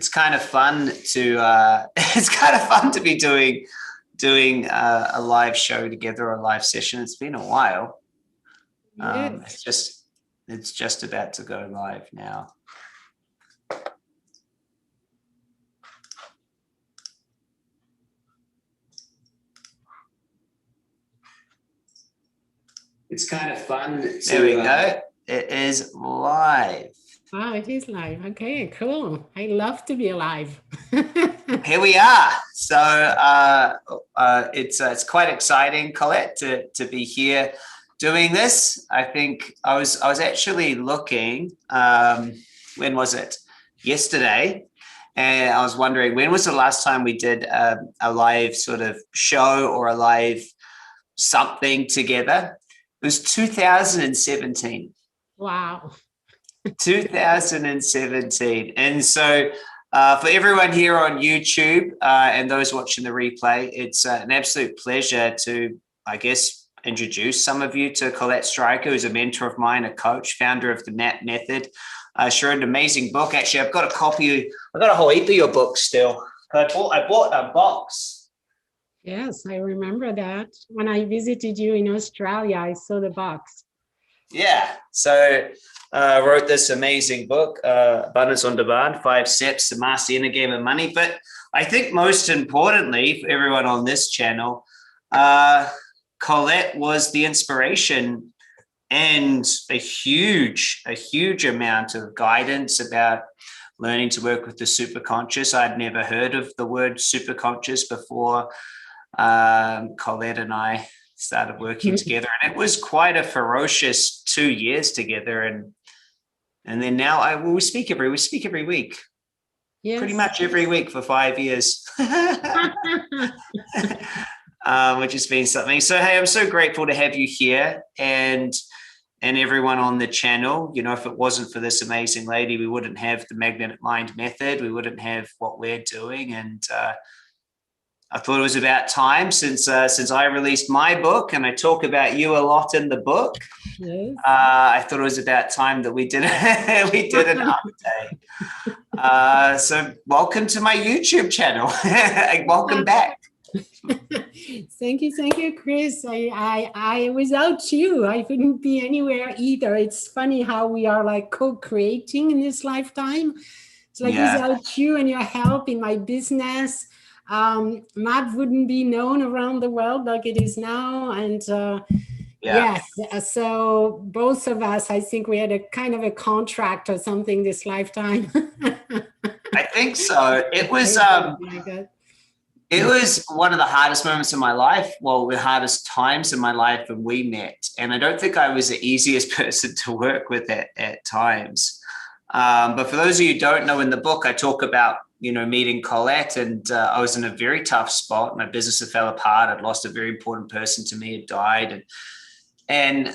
it's kind of fun to it's kind of fun to be doing a live show together, or a live session. It's been a while. Yes. It's just about to go live now. It's kind of fun. There we go. It is live. Wow, it is live. Okay, cool. I love to be alive. Here we are. So it's quite exciting, Colette, to be here doing this. I think I was actually looking. When was it? Yesterday. And I was wondering, when was the last time we did a live sort of show or a live something together? It was 2017. Wow. 2017. And so for everyone here on YouTube and those watching the replay, it's an absolute pleasure to, I guess, introduce some of you to Colette Stryker, who's a mentor of mine, a coach, founder of the M.A.P Method. She wrote an amazing book. Actually, I've got a copy. I've got a whole heap of your books still. I bought a box. Yes, I remember that. When I visited you in Australia, I saw the box. Yeah. So I wrote this amazing book, Abundance on Demand, 5 Steps to Master the Inner Game of Money. But I think most importantly for everyone on this channel, Colette was the inspiration and a huge amount of guidance about learning to work with the superconscious. I'd never heard of the word superconscious before Colette and I started working together, and it was quite a ferocious 2 years together. And then now we speak every week. Yes. Pretty much every week for 5 years. Which has been something. So hey, I'm so grateful to have you here and everyone on the channel. You know, if it wasn't for this amazing lady, we wouldn't have the Magnetic Mind Method. We wouldn't have what we're doing. And I thought it was about time, since I released my book, and I talk about you a lot in the book. Yes. I thought it was about time that we did an update. So welcome to my YouTube channel. Welcome back. Thank you, Chris. I without you, I couldn't be anywhere either. It's funny how we are like co-creating in this lifetime. It's like without you and your help in my business, M.A.P wouldn't be known around the world like it is now. And yes, so both of us, I think we had a kind of a contract or something this lifetime. I think so. It was it was one of the hardest moments in my life. Well, the hardest times in my life when we met. And I don't think I was the easiest person to work with at times. But for those of you who don't know, in the book, I talk about, you know, meeting Colette, and I was in a very tough spot. My business had fell apart. I'd lost a very important person to me, had died. And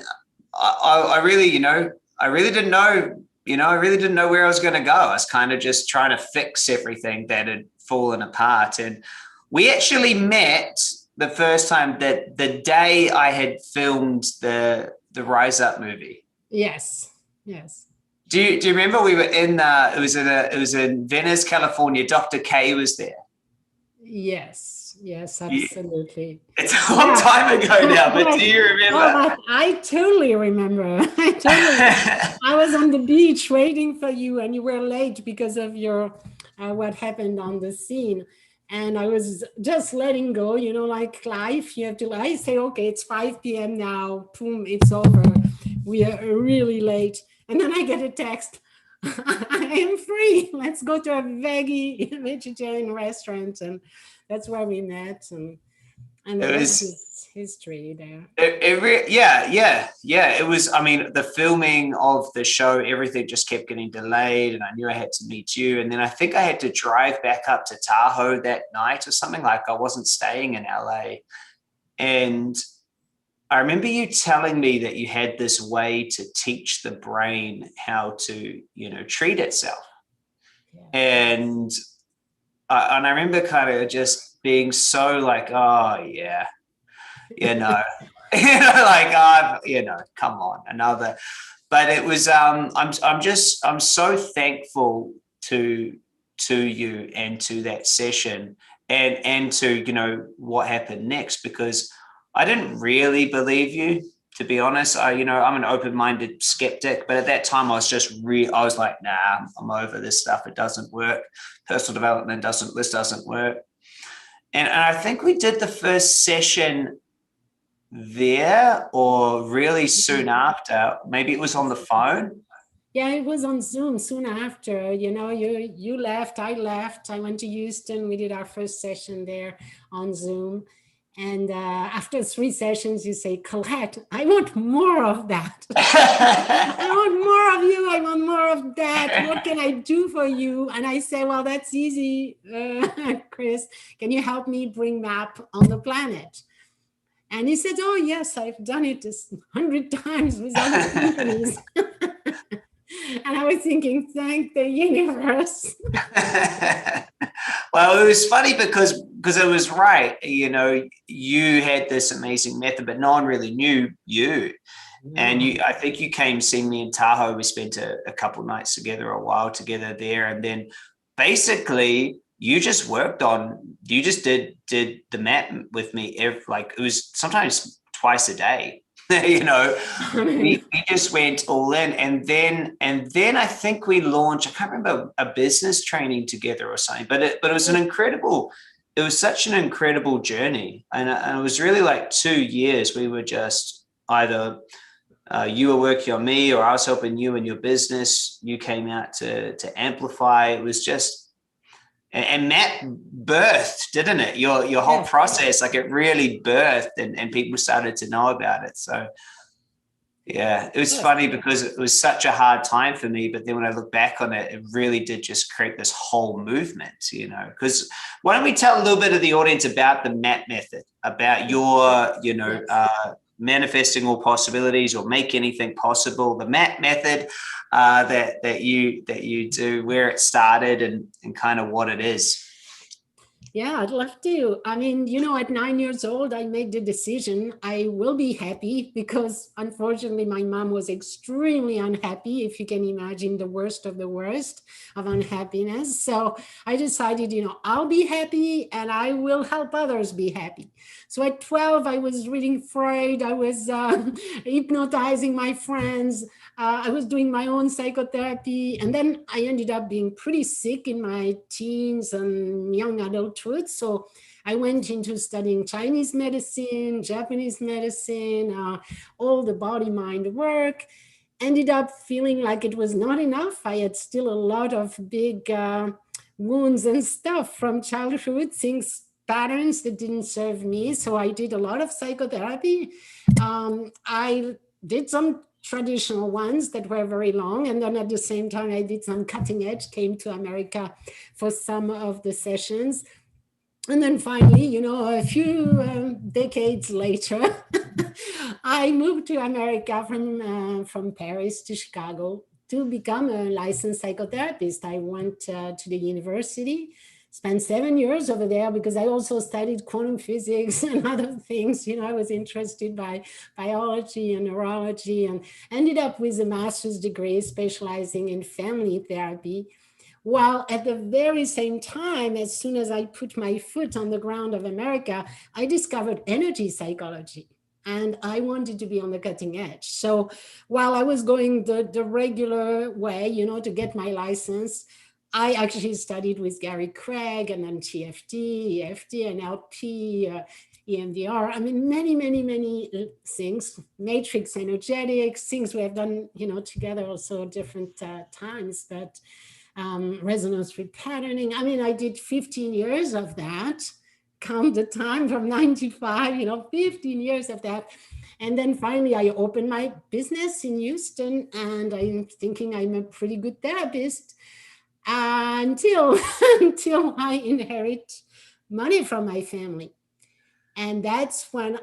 I really, I really didn't know where I was going to go. I was kind of just trying to fix everything that had fallen apart. And we actually met the first time that the day I had filmed the Rise Up movie. Yes. Do you remember we were in it was in Venice, California. Dr. K was there. Yes, absolutely. It's a long time ago now, but do you remember? Oh, I totally remember. I was on the beach waiting for you, and you were late because of your what happened on the scene. And I was just letting go, like life. You have to, I say, okay, it's 5 p.m. now. Boom, it's over. We are really late. And then I get a text. I am free. Let's go to a vegetarian restaurant. And that's where we met. And it was history there. It was, I mean, the filming of the show, everything just kept getting delayed, and I knew I had to meet you. And then I think I had to drive back up to Tahoe that night or something. Like, I wasn't staying in LA. And I remember you telling me that you had this way to teach the brain how to, treat itself. Yeah. And I remember kind of just being so like, oh yeah, come on, another. But it was, I'm so thankful to to you and to that session and to, you know, what happened next, because I didn't really believe you, to be honest. I'm an open-minded skeptic, but at that time I was just I was like, nah, I'm over this stuff. It doesn't work. Personal development doesn't work. And I think we did the first session there, or really soon after. Maybe it was on the phone. Yeah, it was on Zoom soon after. You left, I left. I went to Houston. We did our first session there on Zoom. And after 3 sessions, you say, Colette, I want more of that. I want more of you. I want more of that. What can I do for you? And I say, well, that's easy, Chris. Can you help me bring M.A.P on the planet? And he said, oh, yes, I've done it 100 times with other companies. And I was thinking, thank the universe. Well, it was funny because it was right. You had this amazing method, but no one really knew you. And I think you came seeing me in Tahoe. We spent a couple of nights together, a while together there. And then basically you just did the M.A.P with me. It was sometimes twice a day. We just went all in, and then I think we launched, I can't remember, a business training together or something, but it was such an incredible journey. And it was really like 2 years. We were just either you were working on me, or I was helping you in your business. You came out to amplify. It was just, and M.A.P birthed, didn't it? Your whole process, like, it really birthed, and people started to know about it. So yeah, it was funny because it was such a hard time for me. But then when I look back on it, it really did just create this whole movement, because why don't we tell a little bit of the audience about the M.A.P method, about your, manifesting all possibilities, or make anything possible, the M.A.P method that you do, where it started, and kind of what it is. Yeah, I'd love to. I mean, at 9 years old, I made the decision I will be happy, because unfortunately my mom was extremely unhappy, if you can imagine the worst of the worst of unhappiness. So I decided, I'll be happy and I will help others be happy. So at 12, I was reading Freud. I was hypnotizing my friends. I was doing my own psychotherapy. And then I ended up being pretty sick in my teens and young adulthood. So I went into studying Chinese medicine, Japanese medicine, all the body-mind work. Ended up feeling like it was not enough. I had still a lot of big wounds and stuff from childhood, patterns that didn't serve me. So I did a lot of psychotherapy. I did some traditional ones that were very long. And then at the same time, I did some cutting edge, came to America for some of the sessions. And then finally, a few decades later, I moved to America from Paris to Chicago to become a licensed psychotherapist. I went to the university, spent 7 years over there, because I also studied quantum physics and other things. I was interested by biology and neurology, and ended up with a master's degree specializing in family therapy. While at the very same time, as soon as I put my foot on the ground of America, I discovered energy psychology. And I wanted to be on the cutting edge. So while I was going the regular way, to get my license, I actually studied with Gary Craig, and then TFT, EFT, NLP, EMDR. I mean, many, many, many things, matrix energetics, things we have done, together also at different times, but resonance repatterning. I mean, I did 15 years of that. Count the time from 95, 15 years of that. And then finally I opened my business in Houston, and I'm thinking I'm a pretty good therapist until I inherit money from my family. And that's when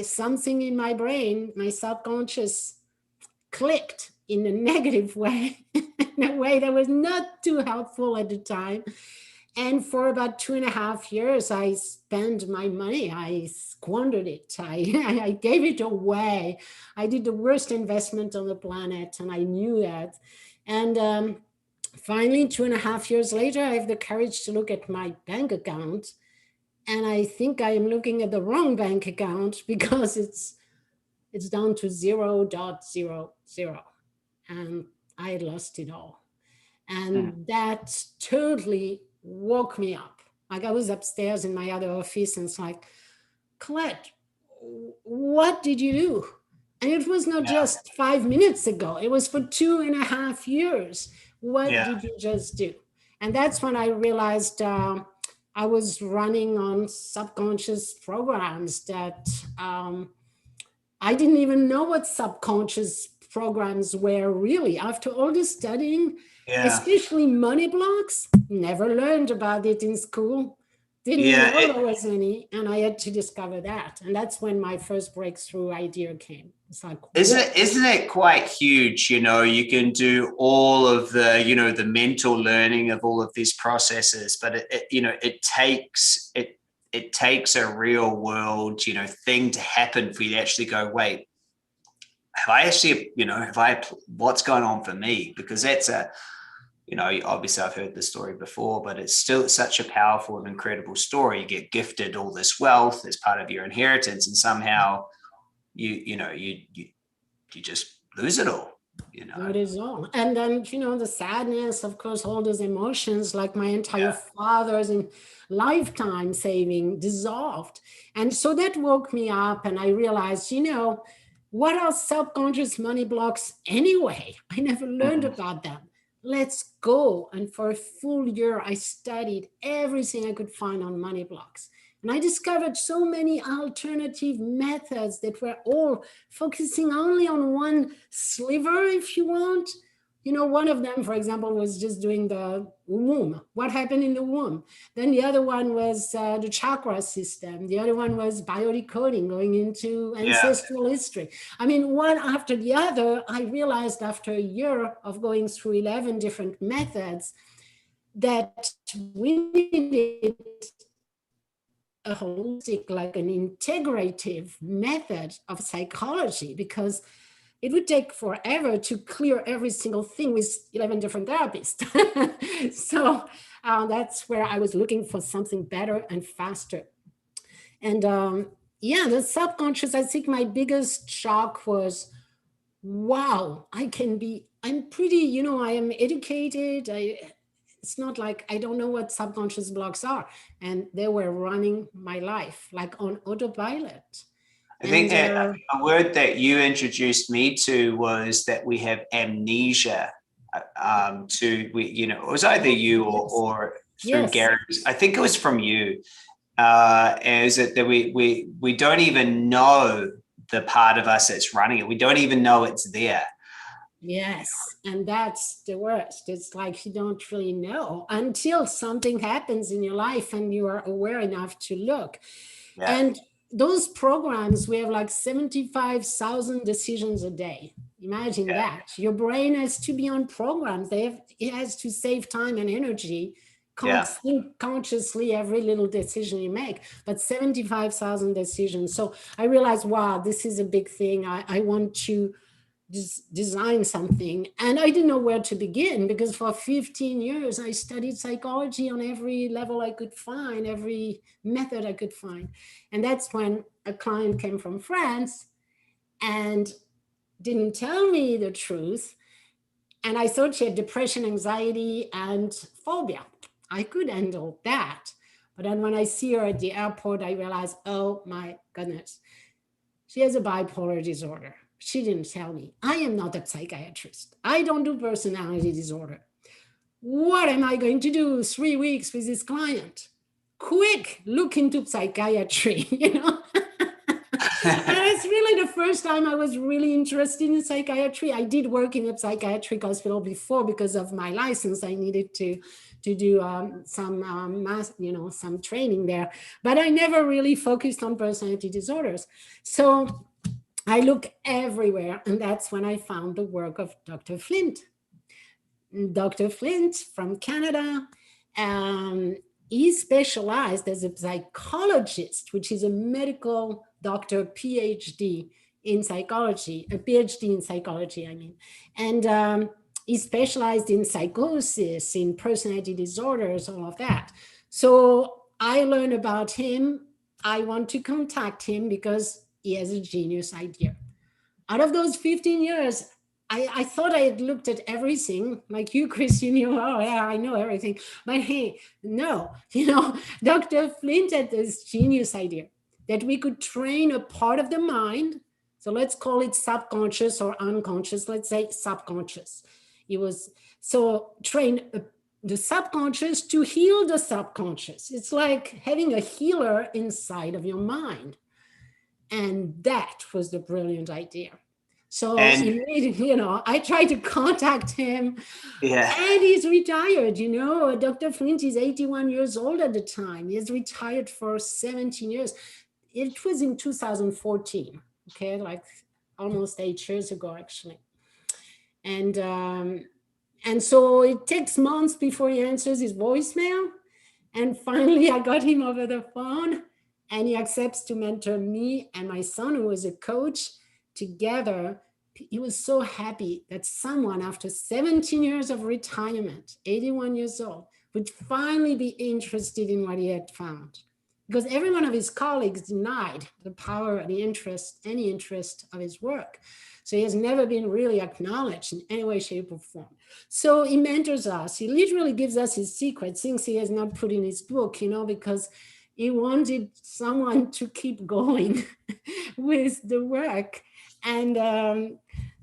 something in my brain, my subconscious, clicked in a negative way, in a way that was not too helpful at the time. And for about 2.5 years, I spent my money. I squandered it. I gave it away. I did the worst investment on the planet, and I knew that. And finally, 2.5 years later, I have the courage to look at my bank account. And I think I am looking at the wrong bank account because it's down to 0.00. And I had lost it all. And that totally woke me up. Like I was upstairs in my other office and it's like, Colette, what did you do? And it was not just 5 minutes ago, it was for 2.5 years. What did you just do? And that's when I realized I was running on subconscious programs that I didn't even know what subconscious programs were really. After all the studying, especially money blocks, never learned about it in school. Didn't know there was any, and I had to discover that. And that's when my first breakthrough idea came. It's like, isn't it quite huge? You know, you can do all of the, you know, the mental learning of all of these processes, but it takes a real world, you know, thing to happen for you to actually go, wait, what's going on for me? Because that's obviously I've heard the story before, but it's still such a powerful and incredible story. You get gifted all this wealth as part of your inheritance, and somehow you just lose it all. That is all. And then, the sadness, of course, all those emotions, like my entire father's and lifetime saving dissolved. And so that woke me up, and I realized, what are subconscious money blocks anyway? I never learned about them. Let's go. And for a full year, I studied everything I could find on money blocks. And I discovered so many alternative methods that were all focusing only on one sliver, if you want. One of them, for example, was just doing the womb. What happened in the womb? Then the other one was the chakra system. The other one was biodecoding, going into ancestral history. I mean, one after the other, I realized after a year of going through 11 different methods that we needed a holistic, like an integrative method of psychology, because it would take forever to clear every single thing with 11 different therapists. So that's where I was looking for something better and faster. And the subconscious, I think my biggest shock was, wow, I'm pretty, I am educated. It's not like I don't know what subconscious blocks are. And they were running my life like on autopilot. I think that a word that you introduced me to was that we have amnesia. It was either you or through Gary. I think it was from you. Is it that we don't even know the part of us that's running it. We don't even know it's there. Yes, and that's the worst. It's like you don't really know until something happens in your life and you are aware enough to look. Yeah. And those programs, we have like 75,000 decisions a day. Imagine that. Your brain has to be on programs. It has to save time and energy. Can't think consciously every little decision you make, but 75,000 decisions. So I realized, wow, this is a big thing. I want to design something. And I didn't know where to begin, because for 15 years, I studied psychology on every level I could find, every method I could find. And that's when a client came from France and didn't tell me the truth. And I thought she had depression, anxiety, and phobia. I could handle that. But then when I see her at the airport, I realized, oh my goodness, she has a bipolar disorder. She didn't tell me. I am not a psychiatrist. I don't do personality disorder. What am I going to do 3 weeks with this client? Quick, look into psychiatry, And it's really the first time I was really interested in psychiatry. I did work in a psychiatric hospital before because of my license. I needed to do some training there, but I never really focused on personality disorders. So I look everywhere, and that's when I found the work of Dr. Flint. Dr. Flint from Canada. He specialized as a psychologist, which is a medical doctor, PhD in psychology, a PhD in psychology, I mean. And he specialized in psychosis, in personality disorders, all of that. So I learned about him. I want to contact him because he has a genius idea. Out of those 15 years, I thought I had looked at everything, like you, Chris, you knew, oh yeah, I know everything. But hey, no, Dr. Flint had this genius idea that we could train a part of the mind. So let's call it subconscious or unconscious, let's say subconscious. It was, so train the subconscious to heal the subconscious. It's like having a healer inside of your mind. And that was the brilliant idea. So I tried to contact him, and he's retired. Dr. Flint is 81 years old at the time. He has retired for 17 years. It was in 2014, okay, like almost 8 years ago, actually. And so it takes months before he answers his voicemail. And finally, I got him over the phone, and he accepts to mentor me and my son, who was a coach, together. He was so happy that someone, after 17 years of retirement, 81 years old, would finally be interested in what he had found. Because every one of his colleagues denied the power, any interest of his work. So he has never been really acknowledged in any way, shape, or form. So he mentors us. He literally gives us his secret, things he has not put in his book, because he wanted someone to keep going with the work. And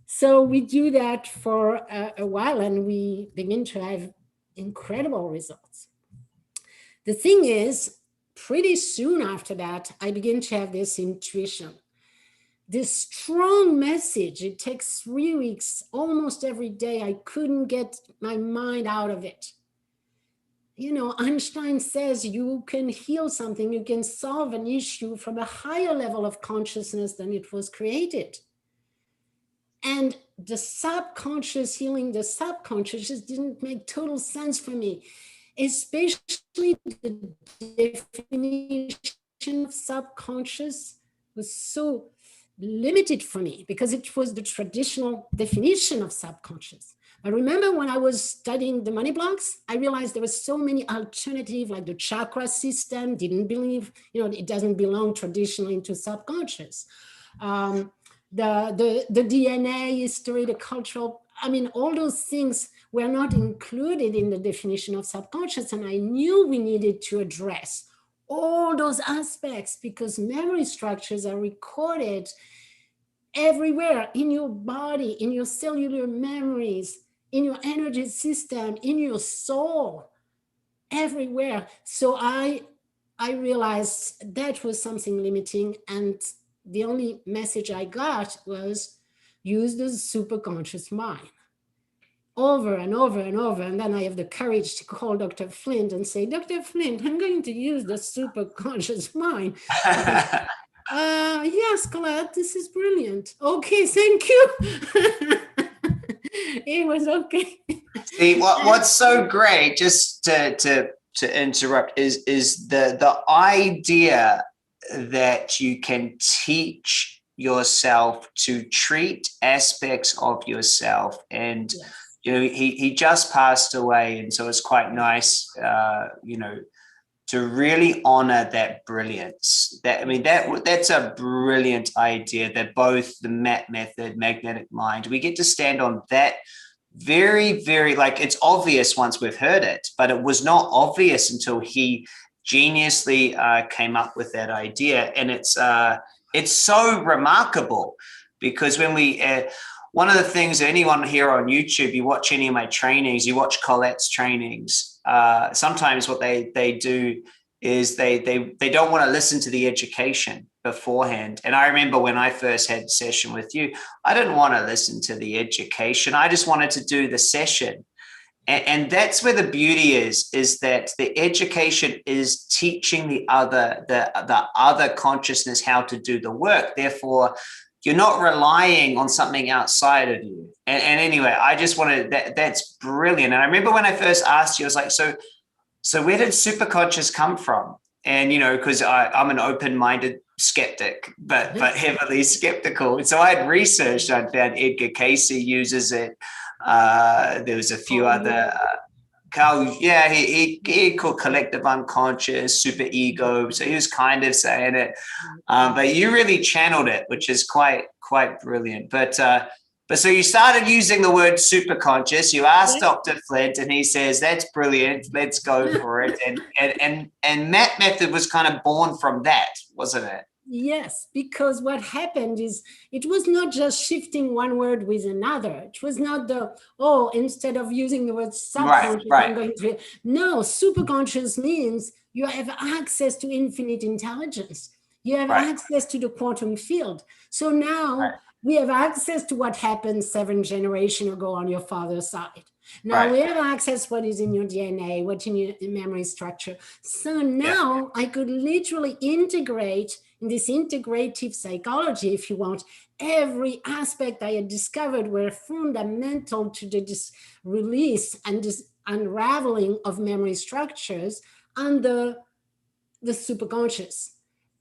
so we do that for a while, and we begin to have incredible results. The thing is, pretty soon after that, I begin to have this intuition, this strong message. It takes 3 weeks, almost every day. I couldn't get my mind out of it. Einstein says you can heal something, you can solve an issue from a higher level of consciousness than it was created. And the subconscious, healing the subconscious, just didn't make total sense for me, especially the definition of subconscious was so limited for me because it was the traditional definition of subconscious. But remember, when I was studying the money blocks, I realized there were so many alternatives, like the chakra system, didn't believe, it doesn't belong traditionally into subconscious. The DNA history, the cultural, all those things were not included in the definition of subconscious. And I knew we needed to address all those aspects because memory structures are recorded everywhere in your body, in your cellular memories, in your energy system, in your soul, everywhere. So I realized that was something limiting. And the only message I got was use the superconscious mind over and over and over. And then I have the courage to call Dr. Flint and say, Dr. Flint, I'm going to use the superconscious mind. Yes, Colette, this is brilliant. Okay, thank you. It was okay. See, what's so great, just to interrupt, is the idea that you can teach yourself to treat aspects of yourself. And he just passed away, and so it's quite nice to really honor that brilliance. That's a brilliant idea, that both the M.A.P method, magnetic mind, we get to stand on that very, very, like, it's obvious once we've heard it, but it was not obvious until he geniusly came up with that idea. And it's so remarkable because when we one of the things, anyone here on YouTube, you watch any of my trainings, you watch Colette's trainings, sometimes what they do is they don't want to listen to the education beforehand. And I remember when I first had a session with you, I didn't want to listen to the education. I just wanted to do the session. And that's where the beauty is that the education is teaching the other consciousness how to do the work. Therefore, you're not relying on something outside of you. And anyway, I just wanted that's brilliant. And I remember when I first asked you, I was like, so where did Superconscious come from? And, because I'm an open-minded skeptic, but heavily skeptical. And so I had researched, I'd found Edgar Casey uses it. There was a few other. Carl, yeah, he called collective unconscious, super ego. So he was kind of saying it, but you really channeled it, which is quite brilliant. But so you started using the word superconscious. You asked Dr. Flint, and he says that's brilliant. Let's go for it. And M.A.P Method was kind of born from that, wasn't it? Yes, because what happened is it was not just shifting one word with another. It was not instead of using the word subconscious, I'm going to. No, superconscious means you have access to infinite intelligence. You have access to the quantum field. So now we have access to what happened 7 generations ago on your father's side. Now we have access what is in your DNA, what's in your memory structure. So now I could literally integrate in this integrative psychology, if you want, every aspect I had discovered were fundamental to this release and this unraveling of memory structures under the superconscious.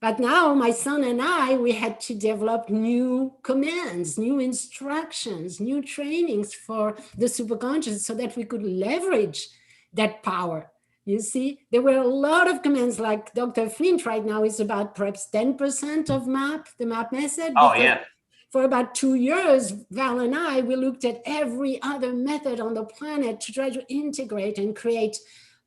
But now my son and I, we had to develop new commands, new instructions, new trainings for the superconscious so that we could leverage that power. You see, there were a lot of commands like Dr. Flint right now is about perhaps 10% of MAP, the MAP method. Oh, yeah. For about 2 years, Val and I, we looked at every other method on the planet to try to integrate and create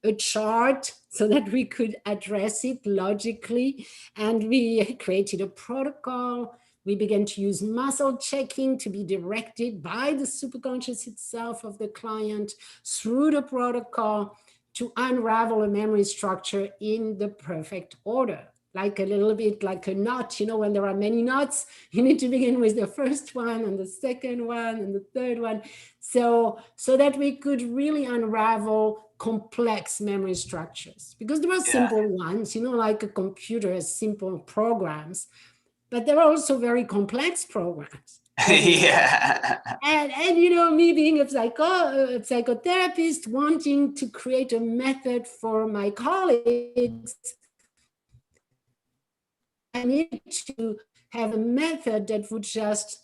a chart so that we could address it logically. And we created a protocol. We began to use muscle checking to be directed by the superconscious itself of the client through the protocol to unravel a memory structure in the perfect order. Like a little bit like a knot, you know, when there are many knots, you need to begin with the first one and the second one and the third one. So that we could really unravel complex memory structures, because there are simple ones, you know, like a computer has simple programs, but there are also very complex programs. And you know, me being a psychotherapist, wanting to create a method for my colleagues, I need to have a method that would just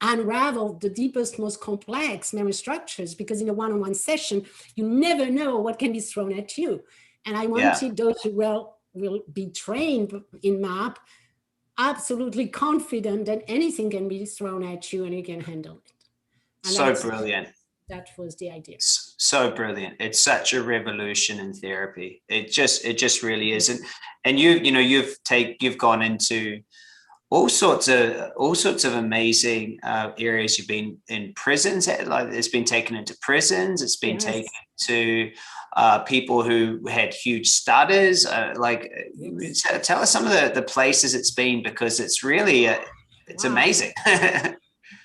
unravel the deepest, most complex memory structures, because in a one-on-one session, you never know what can be thrown at you. And I wanted those who will be trained in MAP absolutely confident that anything can be thrown at you and you can handle it. And so brilliant. That was the idea. So brilliant. It's such a revolution in therapy. It just really is. And you've gone into all sorts of amazing areas. You've been in prisons, like it's been taken into prisons. It's been taken to people who had huge stutters. Tell us some of the places it's been, because it's really it's amazing.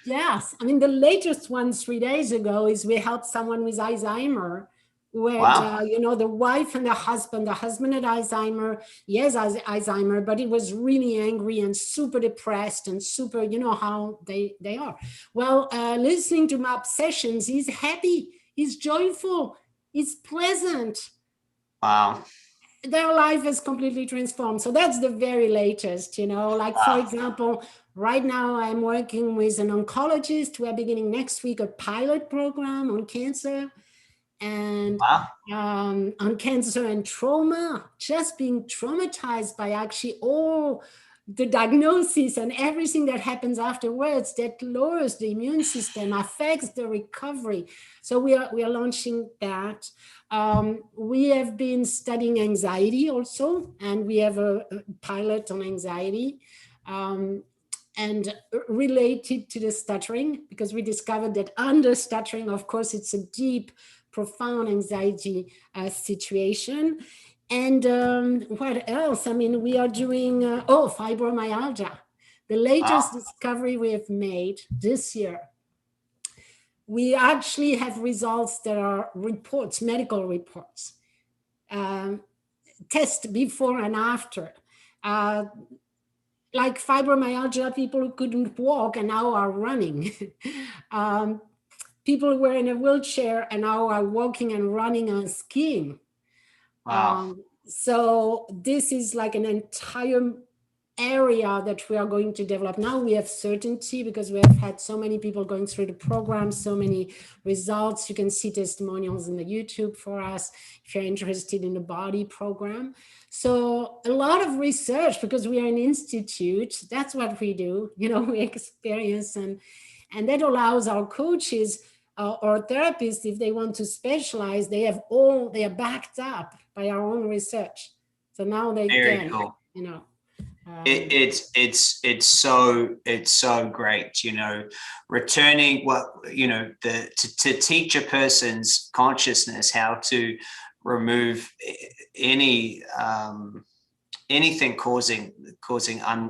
Yes, I mean, the latest one 3 days ago is we helped someone with Alzheimer, where you know, the wife and the husband had Alzheimer. He has Alzheimer, but he was really angry and super depressed and super, you know how they are. Well, listening to MAP sessions, he's happy, he's joyful, he's pleasant. Wow. Their life is completely transformed. So that's the very latest, you know, like for example, right now I'm working with an oncologist. We're beginning next week a pilot program on cancer and on cancer and trauma, just being traumatized by actually all the diagnosis and everything that happens afterwards that lowers the immune system, affects the recovery. So we are launching that. We have been studying anxiety also, and we have a pilot on anxiety and related to the stuttering, because we discovered that under stuttering, of course, it's a deep, profound anxiety situation. And what else? I mean, we are doing, fibromyalgia. The latest discovery we have made this year. We actually have results that are reports, medical reports, test before and after. Like fibromyalgia, people who couldn't walk and now are running. People who were in a wheelchair and now are walking and running and skiing. Wow. So this is like an entire area that we are going to develop. Now we have certainty because we have had so many people going through the program, so many results. You can see testimonials in the YouTube for us if you're interested in the body program. So a lot of research, because we are an institute, that's what we do, you know, we experience, and that allows our coaches or therapists, if they want to specialize, they are backed up by our own research. So now they Very can, cool. you know. It's so great, you know, returning to teach a person's consciousness how to remove anything causing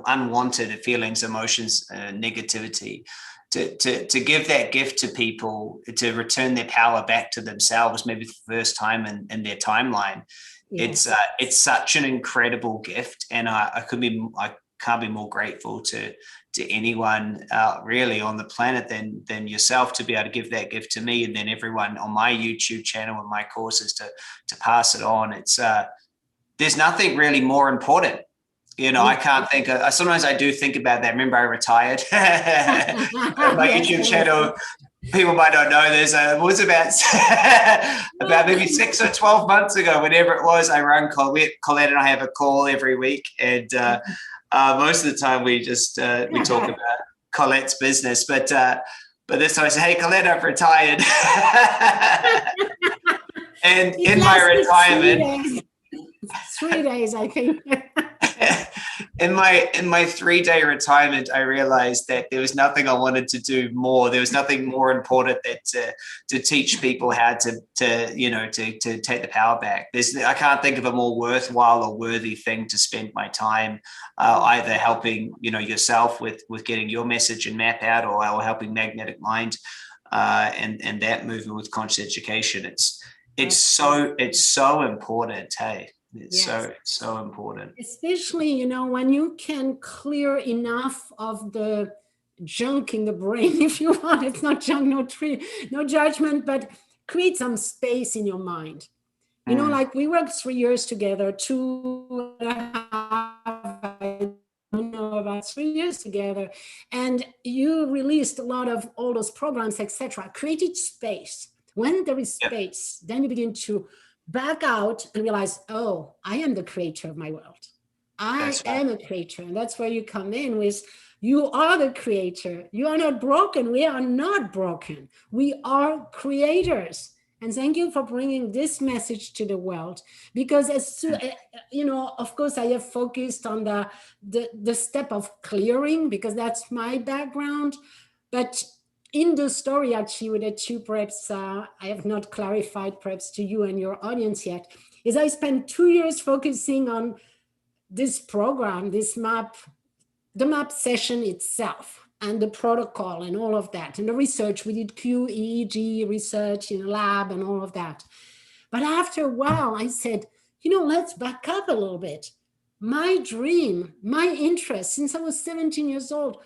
unwanted feelings, emotions, negativity, to give that gift to people, to return their power back to themselves, maybe for the first time in their timeline. Yes. It's such an incredible gift, and I can't be more grateful to anyone really on the planet than yourself to be able to give that gift to me, and then everyone on my YouTube channel and my courses to pass it on. It's there's nothing really more important. You know, I can't think. Sometimes I do think about that. Remember, I retired. My YouTube channel. People might not know this. It was about maybe 6 or 12 months ago, whenever it was. I run Colette and I have a call every week, and most of the time we just we talk about Colette's business. But this time I said, "Hey, Colette, I've retired," and in my retirement, 3 days, I think. In my 3-day retirement, I realized that there was nothing I wanted to do more. There was nothing more important than to teach people how to take the power back. I can't think of a more worthwhile or worthy thing to spend my time either helping yourself with getting your message and map out, or helping Magnetic Mind and that movement with conscious education. It's so important. Hey. It's so important. Especially, when you can clear enough of the junk in the brain, if you want. It's not junk, no judgment, but create some space in your mind. Like we worked 3 years together, 2.5, I don't know, about 3 years together. And you released a lot of all those programs, etc. Created space. When there is space, then you begin to back out and realize, oh, I am the creator of my world. I am a creator. And that's where you come in with, you are the creator. You are not broken. We are not broken. We are creators. And thank you for bringing this message to the world, because of course, I have focused on the step of clearing, because that's my background. But in the story, actually, that you perhaps, I have not clarified perhaps to you and your audience yet, is I spent 2 years focusing on this program, this MAP, the MAP session itself, and the protocol and all of that, and the research. We did QEEG research in a lab and all of that. But after a while, I said, let's back up a little bit. My dream, my interest since I was 17 years old,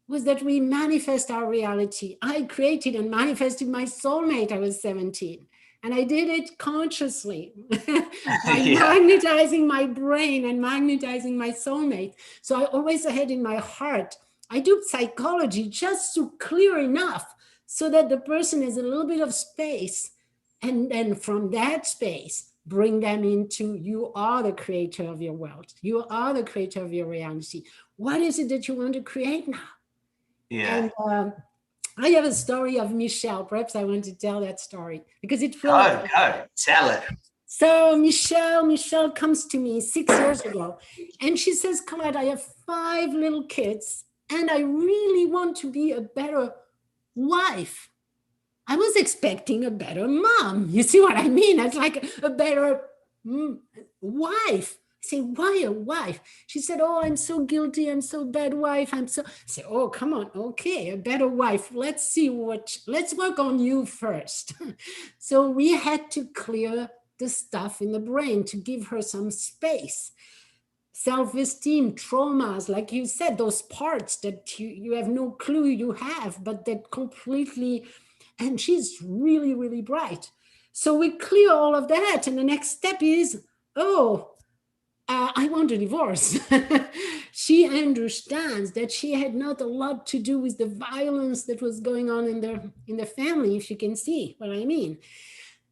was that we manifest our reality. I created and manifested my soulmate. I was 17. And I did it consciously by magnetizing my brain and magnetizing my soulmate. So I always had in my heart, I do psychology just to clear enough so that the person has a little bit of space. And then from that space, bring them into, you are the creator of your world. You are the creator of your reality. What is it that you want to create now? Yeah. And I have a story of Michelle. Perhaps I want to tell that story because it will. Go, tell it. So Michelle comes to me 6 years ago, and she says, Colette, I have 5 little kids, and I really want to be a better wife. I was expecting a better mom. You see what I mean? It's like a better wife. I say, why a wife? She said, oh, I'm so guilty. I'm so bad wife. I say, oh, come on. Okay, a better wife. Let's work on you first. So we had to clear the stuff in the brain to give her some space. Self-esteem, traumas, like you said, those parts that you have no clue you have, but that completely, and she's really, really bright. So we clear all of that. And the next step is, oh, I want a divorce. She understands that she had not a lot to do with the violence that was going on in the family, if you can see what I mean.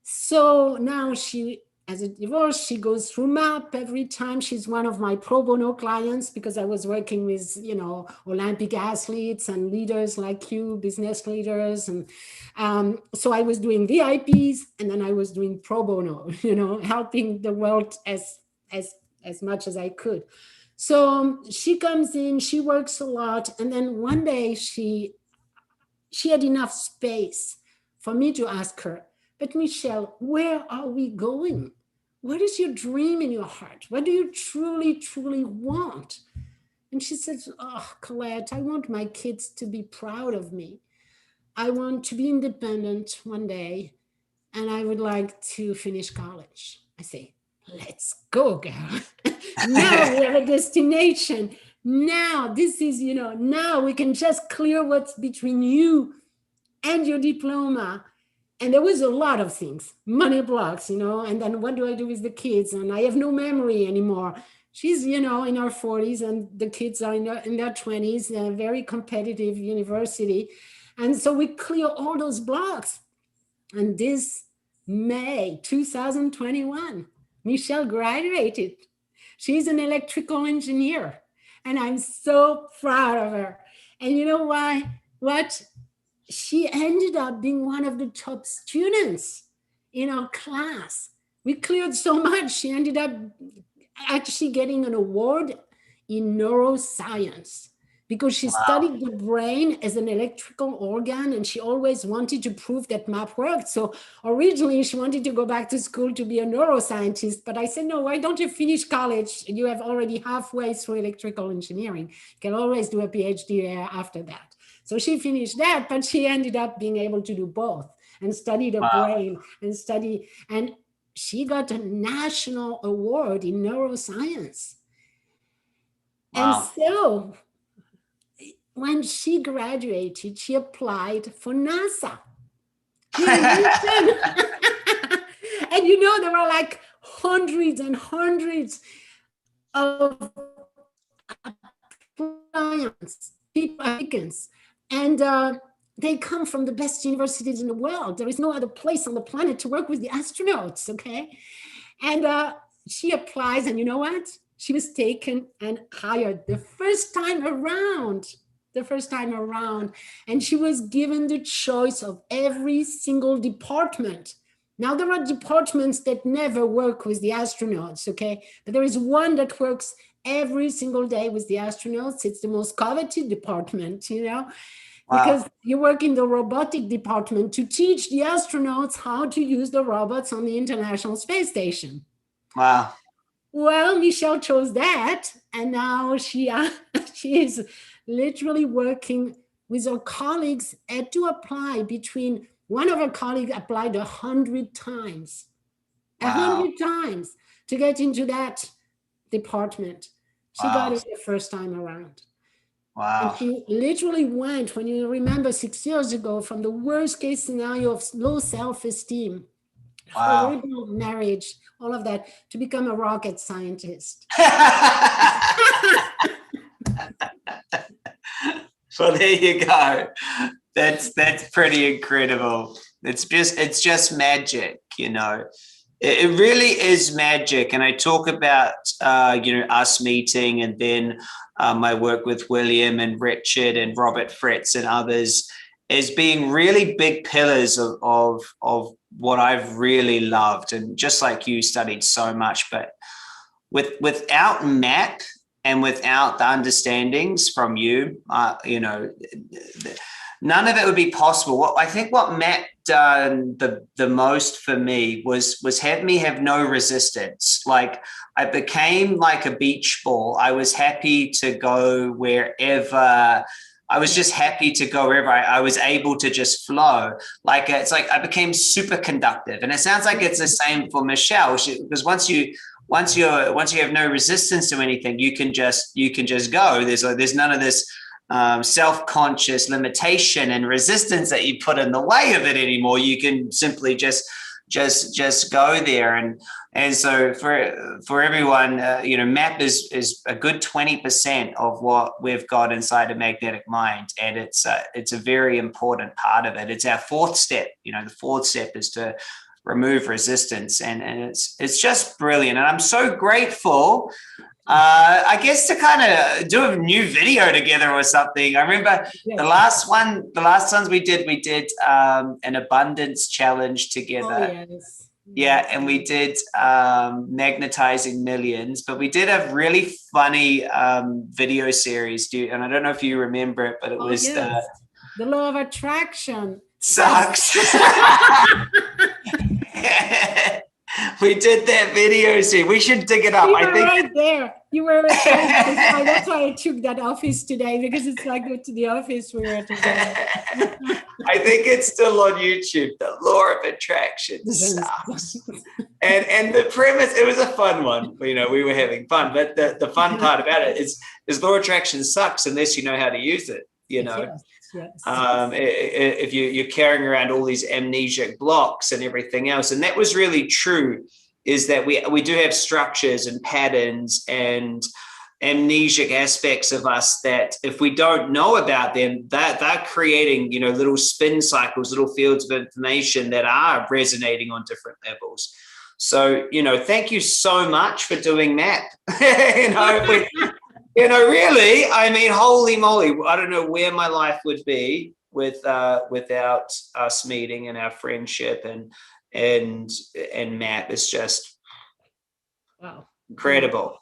So now she, as a divorce, she goes through M.A.P every time. She's one of my pro bono clients because I was working with, Olympic athletes and leaders like you, business leaders. And so I was doing VIPs and then I was doing pro bono, helping the world as much as I could. So she comes in, she works a lot. And then one day she had enough space for me to ask her, but Michelle, where are we going? What is your dream in your heart? What do you truly, truly want? And she says, oh, Colette, I want my kids to be proud of me. I want to be independent one day, and I would like to finish college. I say, let's go, girl. Now we have a destination. Now this is, now we can just clear what's between you and your diploma. And there was a lot of things, money blocks, and then what do I do with the kids? And I have no memory anymore. She's, in her 40s and the kids are in their 20s, a very competitive university. And so we clear all those blocks. And this May 2021, Michelle graduated. She's an electrical engineer. And I'm so proud of her. And you know why? What? She ended up being one of the top students in our class. We cleared so much. She ended up actually getting an award in neuroscience because she studied the brain as an electrical organ, and she always wanted to prove that M.A.P worked. So originally she wanted to go back to school to be a neuroscientist, but I said, no, why don't you finish college? You have already halfway through electrical engineering. You can always do a PhD there after that. So she finished that, but she ended up being able to do both and study the brain and she got a national award in neuroscience. And so when she graduated, she applied for NASA. And there were like hundreds and hundreds of applicants. And they come from the best universities in the world. There is no other place on the planet to work with the astronauts, okay? And she applies, and you know what? She was taken and hired the first time around. And she was given the choice of every single department. Now, there are departments that never work with the astronauts, okay? But there is one that works every single day with the astronauts. It's the most coveted department, because you work in the robotic department to teach the astronauts how to use the robots on the International Space Station. Wow. Well, Michelle chose that, and now she is literally working with her colleagues to apply. Between one of her colleagues applied 100 times, 100 times to get into that department. She got it the first time around. Wow. And she literally went, when you remember 6 years ago, from the worst case scenario of low self-esteem, horrible marriage, all of that, to become a rocket scientist. Well, there you go. That's pretty incredible. It's just magic, It really is magic. And I talk about, us meeting, and then my work with William and Richard and Robert Fritz and others as being really big pillars of what I've really loved. And just like you, studied so much, but without M.A.P and without the understandings from you, none of it would be possible. What M.A.P done the most for me was have me have no resistance. Like, I became like a beach ball. I was happy to go wherever. I was just happy to go wherever. I was able to just flow. Like, it's like I became super conductive. And it sounds like it's the same for Michelle, because once you have no resistance to anything, you can just go. There's none of this self-conscious limitation and resistance that you put in the way of it anymore. You can simply just just go there. And so for everyone, MAP is a good 20% of what we've got inside a magnetic mind, and it's a very important part of it. It's our fourth step. The fourth step is to remove resistance, and it's just brilliant. And I'm so grateful, I guess, to kind of do a new video together or something. I remember the last ones we did an abundance challenge together. Oh, yes. Yeah, and we did magnetizing millions, but we did a really funny video series, and I don't know if you remember it, but it was the law of attraction. Sucks. We did that video series. We should dig it up. You were right there. You were right. That's why I took that office today, because it's like go to the office we were together. I think it's still on YouTube. The law of attraction sucks. And the premise, it was a fun one. We were having fun, but the fun part about it is law of attraction sucks unless you know how to use it. Yes. If you're carrying around all these amnesic blocks and everything else, and that was really true, is that we do have structures and patterns and amnesic aspects of us that if we don't know about them, they're creating little spin cycles, little fields of information that are resonating on different levels. So thank you so much for doing that. Really, I mean, holy moly, I don't know where my life would be without us meeting and our friendship and M.A.P. It's just incredible.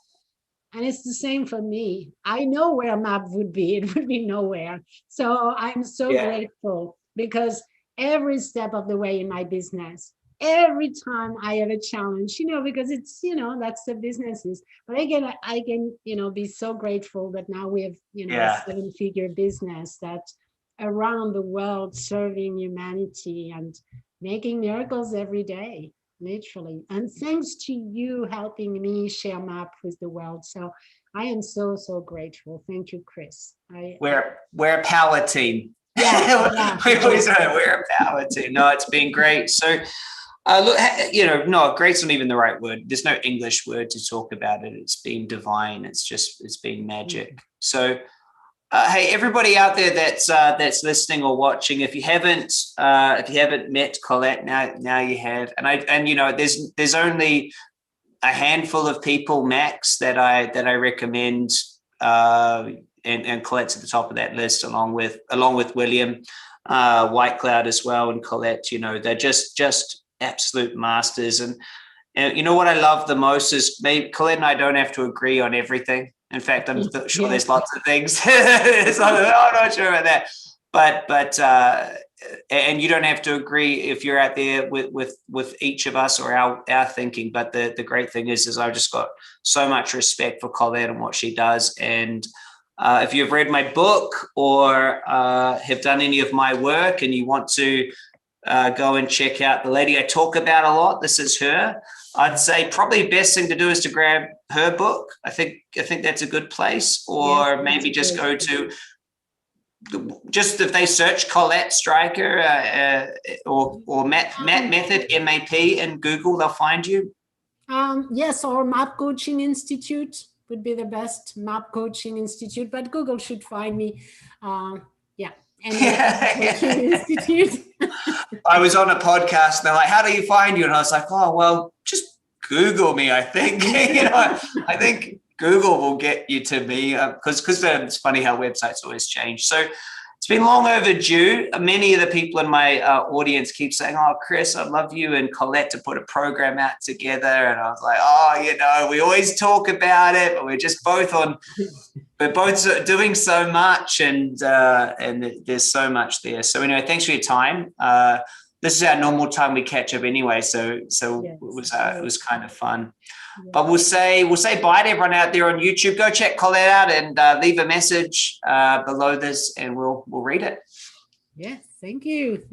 And it's the same for me. I know where M.A.P would be. It would be nowhere. So I'm so grateful, because every step of the way in my business, every time I have a challenge, because it's, that's the businesses. But again, I can, be so grateful that now we have, a 7-figure business that's around the world serving humanity and making miracles every day, literally. And thanks to you helping me share M.A.P with the world. So I am so, so grateful. Thank you, Chris. We're a power team. Yeah. We're a power team. No, it's been great. So look, no, great's not even the right word. There's no English word to talk about it. It's been divine. It's been magic. So, hey, everybody out there that's listening or watching, if you haven't met Colette, now you have. And there's only a handful of people max that I recommend. And Colette's at the top of that list, along with William, White Cloud as well, and Colette. They're just absolute masters. And what I love the most is maybe Colette and I don't have to agree on everything. In fact, I'm sure there's lots of things. I'm not sure about that. But and you don't have to agree if you're out there with each of us or our thinking. But the great thing is I've just got so much respect for Colette and what she does. And if you've read my book or have done any of my work and you want to go and check out the lady I talk about a lot, this is her. I'd say probably best thing to do is to grab her book. I think that's a good place, or maybe just go to if they search Colette Stryker or M.A.P Method, M.A.P, in Google, they'll find you. Yes, or M.A.P Coaching Institute would be the best. M.A.P Coaching Institute, but Google should find me. Coaching Institute. I was on a podcast and they're like, how do you find you? And I was like, oh, well, just Google me, I think. I think Google will get you to me, because it's funny how websites always change. So it's been long overdue. Many of the people in my audience keep saying, oh, Chris, I'd love you and Colette to put a program out together. And I was like, oh, we always talk about it, but we're both doing so much, and there's so much there. So anyway, thanks for your time. This is our normal time we catch up anyway. So yes. It was kind of fun. Yeah. But we'll say bye to everyone out there on YouTube. Go check Colette out and leave a message below this, and we'll read it. Yes, thank you.